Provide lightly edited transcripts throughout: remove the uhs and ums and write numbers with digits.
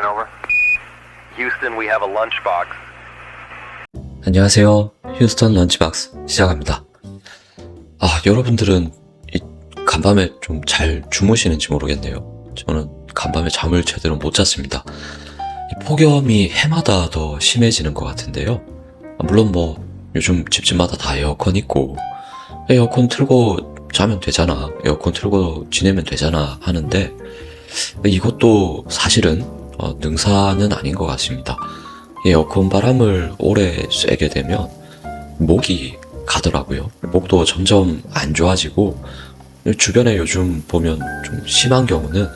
Houston, over. Houston, we have a lunchbox. 안녕하세요. 휴스턴 런치박스 시작합니다. 여러분들은 이 간밤에 좀 잘 주무시는지 모르겠네요. 저는 간밤에 잠을 제대로 못 잤습니다. 이 폭염이 해마다 더 심해지는 것 같은데요. 물론 요즘 집집마다 다 에어컨 있고 에어컨 틀고 자면 되잖아, 에어컨 틀고 지내면 되잖아 하는데 이것도 사실은 능사는 아닌 것 같습니다. 에어컨 바람을 오래 쐬게 되면 목이 가더라고요. 목도 점점 안 좋아지고, 주변에 요즘 보면 좀 심한 경우는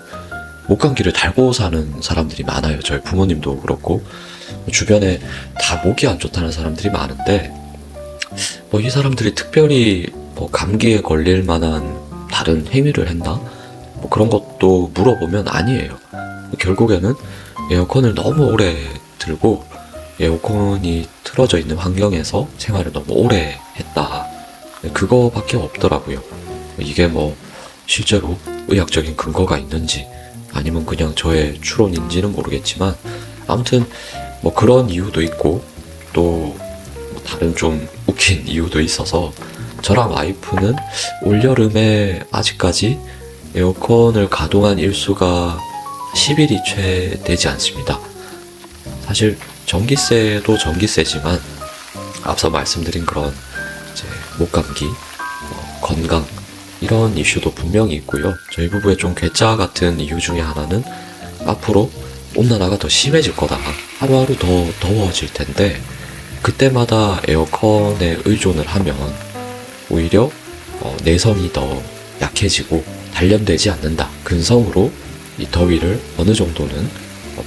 목감기를 달고 사는 사람들이 많아요. 저희 부모님도 그렇고 주변에 다 목이 안 좋다는 사람들이 많은데, 이 사람들이 특별히 감기에 걸릴 만한 다른 행위를 했나? 그런 것도 물어보면 아니에요. 결국에는 에어컨을 너무 오래 틀고 에어컨이 틀어져 있는 환경에서 생활을 너무 오래 했다, 그거밖에 없더라고요. 이게 실제로 의학적인 근거가 있는지 아니면 그냥 저의 추론인지는 모르겠지만, 아무튼 그런 이유도 있고 또 다른 좀 웃긴 이유도 있어서 저랑 와이프는 올여름에 아직까지 에어컨을 가동한 일수가 10일이 채 되지 않습니다. 사실 전기세도 전기세지만 앞서 말씀드린 그런 목감기, 건강 이런 이슈도 분명히 있고요. 저희 부부의 좀 괴짜 같은 이유 중에 하나는 앞으로 온난화가 더 심해질 거다, 하루하루 더 더워질 텐데 그때마다 에어컨에 의존을 하면 오히려 내성이 더 약해지고 단련되지 않는다. 근성으로 이 더위를 어느 정도는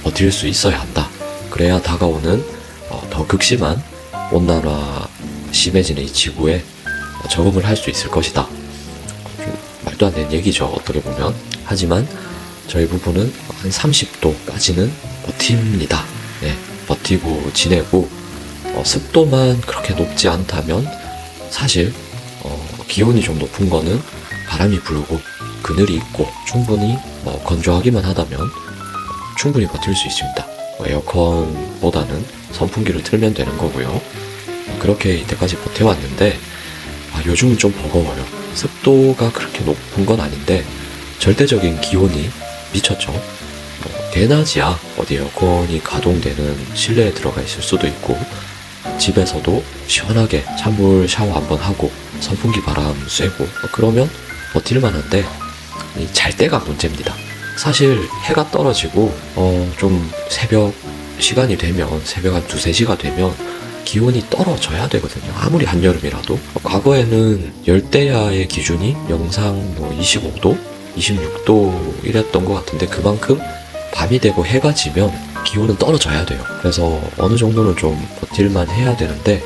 버틸 수 있어야 한다. 그래야 다가오는 더 극심한 온난화 심해지는 이 지구에 적응을 할 수 있을 것이다. 좀 말도 안 되는 얘기죠, 어떻게 보면. 하지만 저희 부부는 한 30도까지는 버팁니다. 네, 버티고 지내고, 습도만 그렇게 높지 않다면 사실 기온이 좀 높은 거는 바람이 불고 그늘이 있고 충분히 건조하기만 하다면 충분히 버틸 수 있습니다. 에어컨보다는 선풍기를 틀면 되는 거고요. 그렇게 이때까지 버텨왔는데 요즘은 좀 버거워요. 습도가 그렇게 높은 건 아닌데 절대적인 기온이 미쳤죠. 대낮이야 어디 에어컨이 가동되는 실내에 들어가 있을 수도 있고, 집에서도 시원하게 찬물 샤워 한번 하고 선풍기 바람 쐬고 그러면 버틸만한데 잘 때가 문제입니다. 사실 해가 떨어지고 좀 새벽 시간이 되면, 새벽 한 2-3시가 되면 기온이 떨어져야 되거든요. 아무리 한여름이라도. 과거에는 열대야의 기준이 영상 25도, 26도 이랬던 것 같은데 그만큼 밤이 되고 해가 지면 기온은 떨어져야 돼요. 그래서 어느 정도는 좀 버틸만 해야 되는데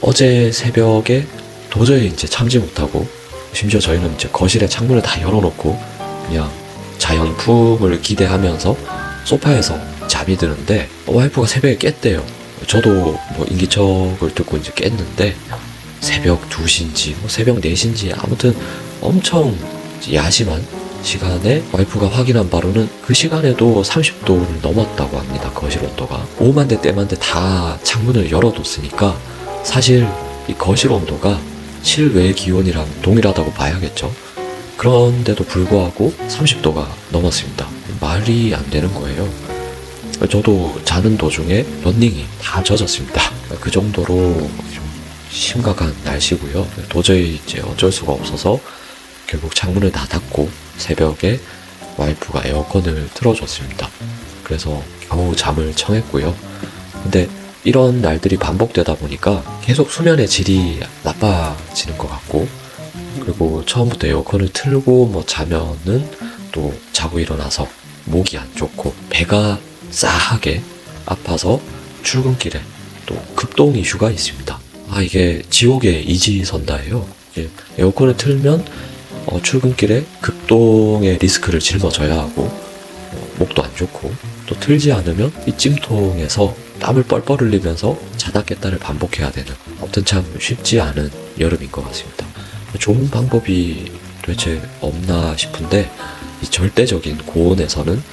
어제 새벽에 도저히 이제 참지 못하고, 심지어 저희는 이제 거실에 창문을 다 열어놓고 그냥 자연풍을 기대하면서 소파에서 잠이 드는데 와이프가 새벽에 깼대요. 저도 인기척을 듣고 이제 깼는데 새벽 2시인지 새벽 4시인지 아무튼 엄청 야심한 시간에 와이프가 확인한 바로는 그 시간에도 30도를 넘었다고 합니다. 거실 온도가. 오만대 때만대 다 창문을 열어뒀으니까 사실 이 거실 온도가 실외 기온이랑 동일하다고 봐야겠죠. 그런데도 불구하고 30도가 넘었습니다. 말이 안 되는 거예요. 저도 자는 도중에 런닝이 다 젖었습니다. 그 정도로 좀 심각한 날씨고요. 도저히 이제 어쩔 수가 없어서 결국 창문을 다 닫고 새벽에 와이프가 에어컨을 틀어줬습니다. 그래서 겨우 잠을 청했고요. 근데 이런 날들이 반복되다 보니까 계속 수면의 질이 나빠지는 것 같고, 그리고 처음부터 에어컨을 틀고 자면은 또 자고 일어나서 목이 안 좋고 배가 싸하게 아파서 출근길에 또 급동 이슈가 있습니다. 이게 지옥의 이지선다예요. 에어컨을 틀면 출근길에 급동의 리스크를 짊어져야 하고, 목도 안 좋고, 또 틀지 않으면 이 찜통에서 땀을 뻘뻘 흘리면서 자다 깼다를 반복해야 되는, 아무튼 참 쉽지 않은 여름인 것 같습니다. 좋은 방법이 도대체 없나 싶은데 이 절대적인 고온에서는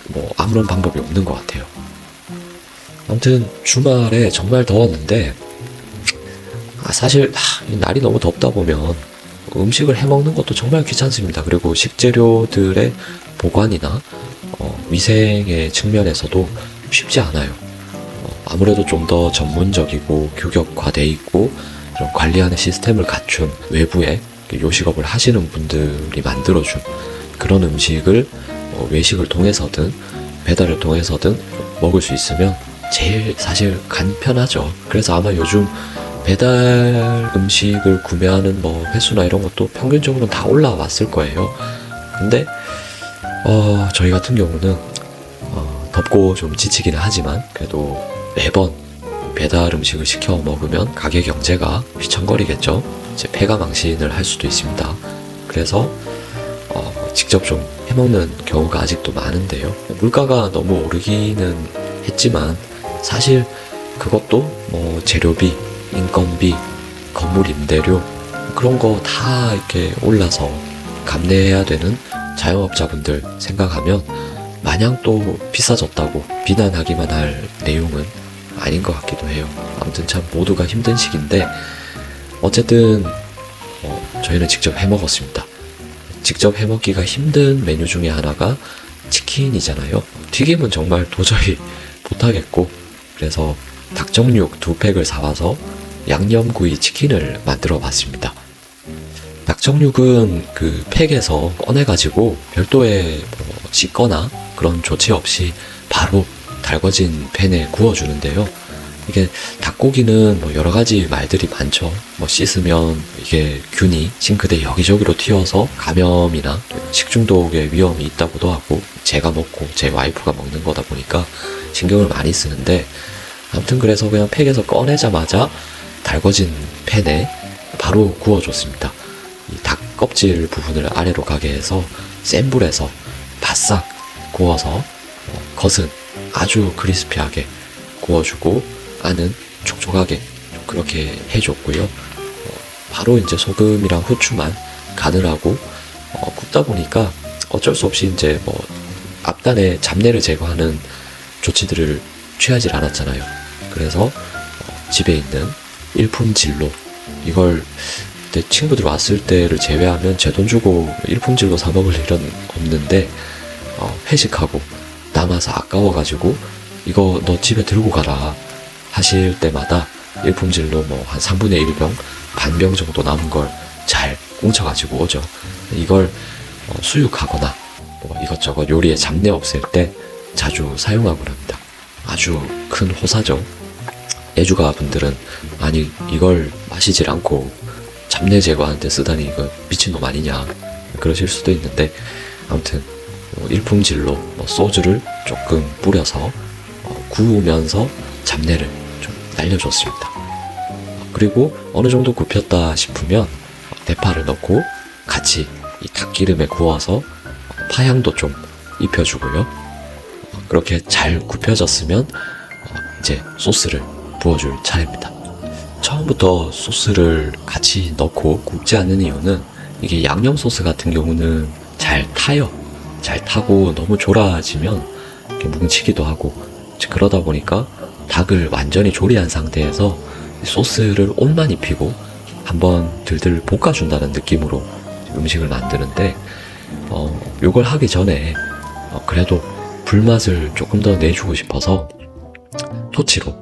뭐 아무런 방법이 없는 것 같아요. 아무튼 주말에 정말 더웠는데 사실 이 날이 너무 덥다 보면 음식을 해먹는 것도 정말 귀찮습니다. 그리고 식재료들의 보관이나 위생의 측면에서도 쉽지 않아요. 아무래도 좀 더 전문적이고 규격화돼 있고 이런 관리하는 시스템을 갖춘 외부에 요식업을 하시는 분들이 만들어준 그런 음식을 외식을 통해서든 배달을 통해서든 먹을 수 있으면 제일 사실 간편하죠. 그래서 아마 요즘 배달 음식을 구매하는 뭐 횟수나 이런 것도 평균적으로 다 올라왔을 거예요. 근데 저희 같은 경우는 덥고 좀 지치기는 하지만 그래도 매번 배달 음식을 시켜 먹으면 가게 경제가 휘청거리겠죠. 이제 폐가 망신을 할 수도 있습니다. 그래서 직접 좀 해먹는 경우가 아직도 많은데요. 물가가 너무 오르기는 했지만 사실 그것도 뭐 재료비, 인건비, 건물 임대료 그런 거 다 이렇게 올라서 감내해야 되는 자영업자분들 생각하면 마냥 또 비싸졌다고 비난하기만 할 내용은 아닌 것 같기도 해요. 아무튼 참 모두가 힘든 시기인데 어쨌든 저희는 직접 해먹었습니다. 직접 해먹기가 힘든 메뉴 중에 하나가 치킨이잖아요. 튀김은 정말 도저히 못하겠고 그래서 닭정육 2팩을 사와서 양념구이 치킨을 만들어 봤습니다. 닭정육은 그 팩에서 꺼내가지고 별도의 씻거나 그런 조치 없이 바로 달궈진 팬에 구워주는데요. 이게 닭고기는 뭐 여러 가지 말들이 많죠. 뭐 씻으면 이게 균이 싱크대 여기저기로 튀어서 감염이나 식중독의 위험이 있다고도 하고 제가 먹고 제 와이프가 먹는 거다 보니까 신경을 많이 쓰는데 아무튼 그래서 그냥 팩에서 꺼내자마자 달궈진 팬에 바로 구워줬습니다. 이 닭 껍질 부분을 아래로 가게 해서 센 불에서 바싹 구워서 겉은 아주 크리스피하게 구워주고 안은 촉촉하게 그렇게 해줬고요. 바로 이제 소금이랑 후추만 간을 하고 굽다 보니까 어쩔 수 없이 이제 뭐 앞단에 잡내를 제거하는 조치들을 취하질 않았잖아요. 그래서 집에 있는 일품진로 이걸 내 친구들 왔을 때를 제외하면 제 돈 주고 일품진로 사 먹을 일은 없는데 회식하고 남아서 아까워가지고 이거 너 집에 들고 가라 하실 때마다 일품진로 뭐 한 3분의 1병, 반병 정도 남은 걸 잘 뭉쳐가지고 오죠. 이걸 수육하거나 뭐 이것저것 요리에 잡내 없앨 때 자주 사용하곤 합니다. 아주 큰 호사죠. 애주가 분들은 아니 이걸 마시질 않고 잡내 제거하는데 쓰다니 이거 미친놈 아니냐 그러실 수도 있는데 아무튼 일품질로 소주를 조금 뿌려서 구우면서 잡내를 좀 날려줬습니다. 그리고 어느 정도 굽혔다 싶으면 대파를 넣고 같이 이 닭기름에 구워서 파향도 좀 입혀주고요. 그렇게 잘 굽혀졌으면 이제 소스를 부어줄 차례입니다. 처음부터 소스를 같이 넣고 굽지 않는 이유는 이게 양념 소스 같은 경우는 잘 타요. 잘 타고 너무 졸아지면 이렇게 뭉치기도 하고 그러다 보니까 닭을 완전히 조리한 상태에서 소스를 옷만 입히고 한번 들들 볶아준다는 느낌으로 음식을 만드는데 요걸 하기 전에 그래도 불맛을 조금 더 내주고 싶어서 토치로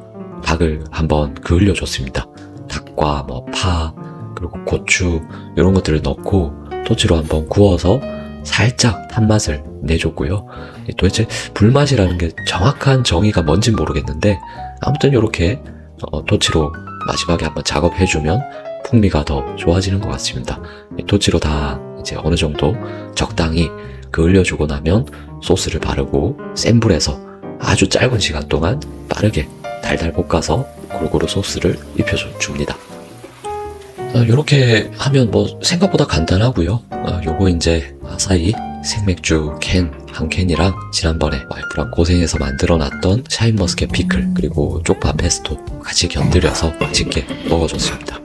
닭을 한번 그을려 줬습니다. 닭과 뭐 파 그리고 고추 이런 것들을 넣고 토치로 한번 구워서 살짝 탄맛을 내줬고요. 도대체 불맛이라는 게 정확한 정의가 뭔진 모르겠는데 아무튼 이렇게 토치로 마지막에 한번 작업해주면 풍미가 더 좋아지는 것 같습니다. 토치로 다 이제 어느 정도 적당히 그을려주고 나면 소스를 바르고 센 불에서 아주 짧은 시간 동안 빠르게 달달 볶아서 골고루 소스를 입혀줍니다. 이렇게 하면 뭐 생각보다 간단하고요. 요거 이제 아사히 생맥주 캔 한 캔이랑 지난번에 와이프랑 고생해서 만들어놨던 샤인머스켓 피클 그리고 쪽파 페스토 같이 곁들여서 맛있게 먹어줬습니다.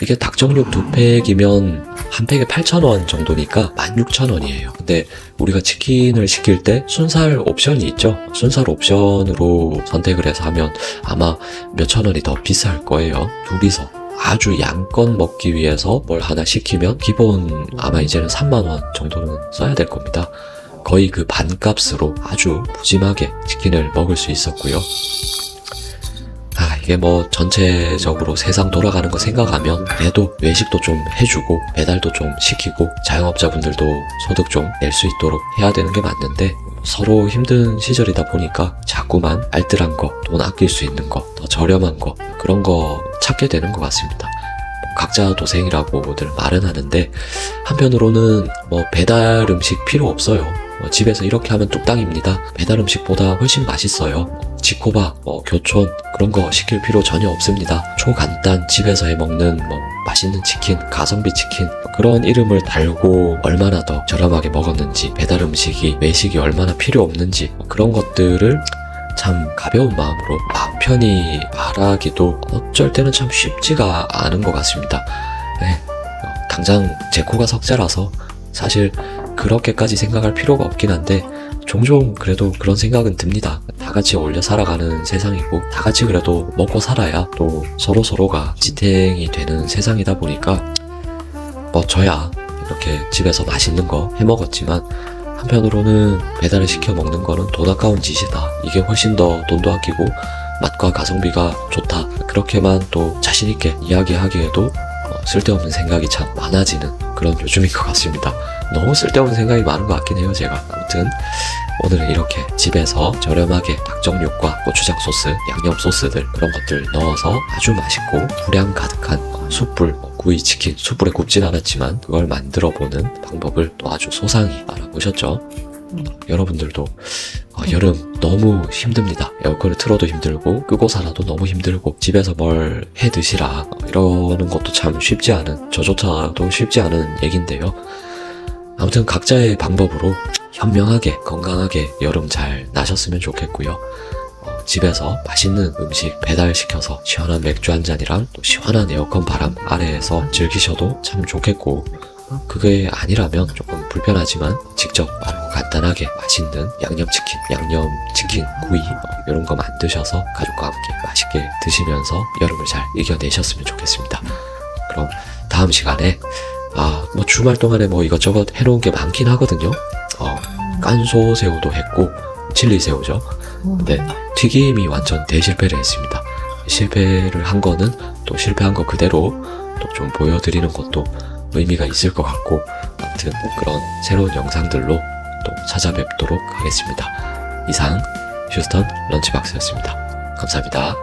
이게 닭정육 2팩이면 한 팩에 8,000원 정도니까 16,000원이에요. 근데 우리가 치킨을 시킬 때 순살 옵션이 있죠. 순살 옵션으로 선택을 해서 하면 아마 몇천 원이 더 비쌀 거예요. 둘이서 아주 양껏 먹기 위해서 뭘 하나 시키면 기본 아마 이제는 3만 원 정도는 써야 될 겁니다. 거의 그 반값으로 아주 푸짐하게 치킨을 먹을 수 있었고요. 이게 뭐 전체적으로 세상 돌아가는 거 생각하면 그래도 외식도 좀 해주고 배달도 좀 시키고 자영업자분들도 소득 좀 낼 수 있도록 해야 되는 게 맞는데 서로 힘든 시절이다 보니까 자꾸만 알뜰한 거, 돈 아낄 수 있는 거, 더 저렴한 거 그런 거 찾게 되는 것 같습니다. 각자 도생이라고들 말은 하는데 한편으로는 뭐 배달 음식 필요 없어요. 집에서 이렇게 하면 뚝딱입니다. 배달 음식보다 훨씬 맛있어요. 지코바, 교촌 그런 거 시킬 필요 전혀 없습니다. 초간단 집에서 해먹는 맛있는 치킨, 가성비 치킨 그런 이름을 달고 얼마나 더 저렴하게 먹었는지 배달 음식이 외식이 얼마나 필요 없는지 그런 것들을 참 가벼운 마음으로 마음 편히 말하기도 어쩔 때는 참 쉽지가 않은 것 같습니다. 네, 당장 제 코가 석자라서 사실 그렇게까지 생각할 필요가 없긴 한데 종종 그래도 그런 생각은 듭니다. 다 같이 어울려 살아가는 세상이고 다 같이 그래도 먹고 살아야 또 서로가 지탱이 되는 세상이다 보니까 저야 이렇게 집에서 맛있는 거 해먹었지만 한편으로는 배달을 시켜 먹는 거는 돈 아까운 짓이다. 이게 훨씬 더 돈도 아끼고 맛과 가성비가 좋다. 그렇게만 또 자신있게 이야기하기에도 쓸데없는 생각이 참 많아지는 그런 요즘인 것 같습니다. 너무 쓸데없는 생각이 많은 것 같긴 해요, 제가. 아무튼 오늘은 이렇게 집에서 저렴하게 닭정육과 고추장 소스, 양념 소스들 그런 것들 넣어서 아주 맛있고 분량 가득한 숯불 구이 치킨, 숯불에 굽진 않았지만 그걸 만들어보는 방법을 또 아주 소상히 알아보셨죠? 여러분들도 여름 너무 힘듭니다. 에어컨을 틀어도 힘들고 끄고 살아도 너무 힘들고 집에서 뭘 해 드시라 이러는 것도 참 쉽지 않은, 저조차도 쉽지 않은 얘긴데요. 아무튼 각자의 방법으로 현명하게 건강하게 여름 잘 나셨으면 좋겠고요. 집에서 맛있는 음식 배달시켜서 시원한 맥주 한 잔이랑 또 시원한 에어컨 바람 아래에서 즐기셔도 참 좋겠고, 그게 아니라면 조금 불편하지만 직접 빠르고 간단하게 맛있는 양념치킨 구이 이런 거 만드셔서 가족과 함께 맛있게 드시면서 여름을 잘 이겨내셨으면 좋겠습니다. 그럼 다음 시간에 주말 동안에 이것저것 해놓은 게 많긴 하거든요. 깐소새우도 했고 칠리새우죠. 근데 튀김이 완전 대실패를 했습니다. 실패를 한 거는 또 실패한 거 그대로 또 좀 보여드리는 것도 의미가 있을 것 같고, 아무튼 그런 새로운 영상들로 또 찾아뵙도록 하겠습니다. 이상 휴스턴 런치박스였습니다. 감사합니다.